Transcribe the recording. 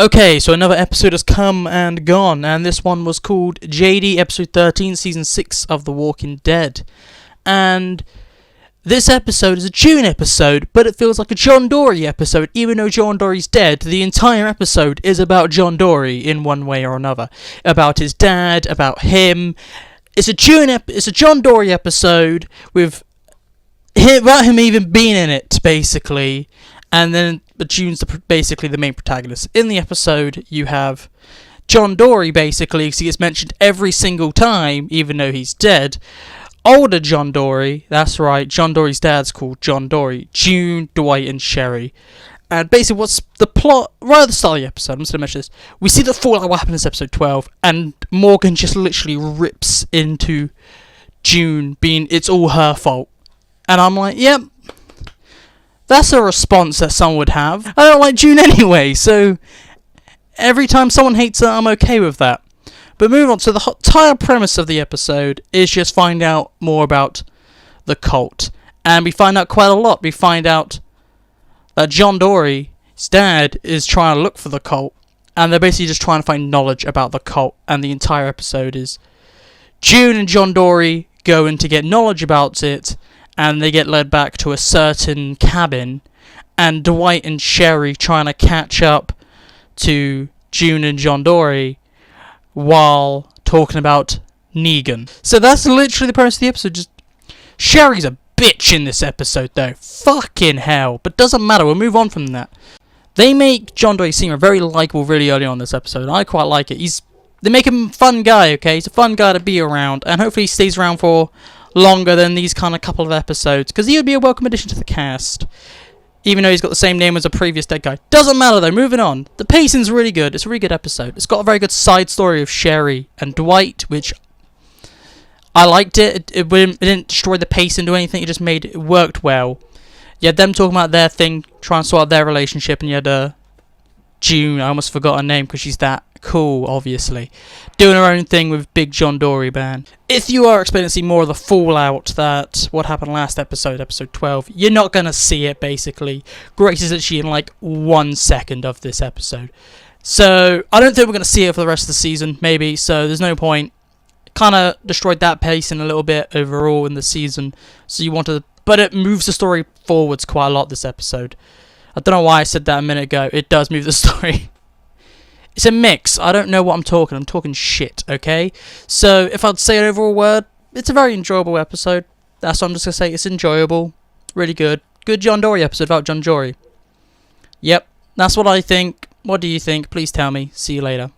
Okay, so another episode has come and gone, and this one was called JD, episode 13, season 6 of The Walking Dead. And this episode is a June episode, but it feels like a John Dorie episode. Even though John Dorie's dead, the entire episode is about John Dorie in one way or another. About his dad, about him. It's a John Dorie episode with about him even being in it, basically. And then June's basically the main protagonist. In the episode, you have John Dorie, basically, because he gets mentioned every single time, even though he's dead. Older John Dorie, that's right, John Dorie's dad's called John Dorie. June, Dwight, and Sherry. And basically, what's the plot? Right at the start of the episode, I'm just going to mention this. We see the fallout of what happened in episode 12, and Morgan just literally rips into June, being it's all her fault. And I'm like, yep. That's a response that someone would have. I don't like June anyway, so every time someone hates her, I'm okay with that. But moving on, so the entire premise of the episode is just find out more about the cult. And we find out quite a lot. We find out that John Dorie, his dad, is trying to look for the cult. And they're basically just trying to find knowledge about the cult. And the entire episode is June and John Dorie going to get knowledge about it. And they get led back to a certain cabin, and Dwight and Sherry trying to catch up to June and John Dorie while talking about Negan. So that's literally the premise of the episode. Just Sherry's a bitch in this episode, though. Fucking hell. But doesn't matter. We'll move on from that. They make John Dorie seem very likable really early on this episode. I quite like it. They make him a fun guy, okay? He's a fun guy to be around, and hopefully he stays around for longer than these kind of couple of episodes, because he would be a welcome addition to the cast, even though he's got the same name as a previous dead guy. Doesn't matter though, moving on. The pacing's really good. It's a really good episode. It's got a very good side story of Sherry and Dwight, which I liked it. It didn't destroy the pace and do anything. It just made it worked well. You had them talking about their thing, trying to sort out their relationship, and you had June, I almost forgot her name because she's that cool, obviously, doing her own thing with Big John Dorie band. If you are expecting to see more of the fallout that what happened last episode, episode 12, you're not going to see it, basically. Grace is actually in like 1 second of this episode. So, I don't think we're going to see it for the rest of the season, maybe, so there's no point. Kind of destroyed that pacing a little bit overall in the season, so you want to, but it moves the story forwards quite a lot this episode. I don't know why I said that a minute ago. It does move the story. It's a mix. I don't know what I'm talking shit, okay? So, if I'd say an overall word, it's a very enjoyable episode. That's what I'm just going to say. It's enjoyable. Really good. Good John Dorie episode about John Dorie. Yep, that's what I think. What do you think? Please tell me. See you later.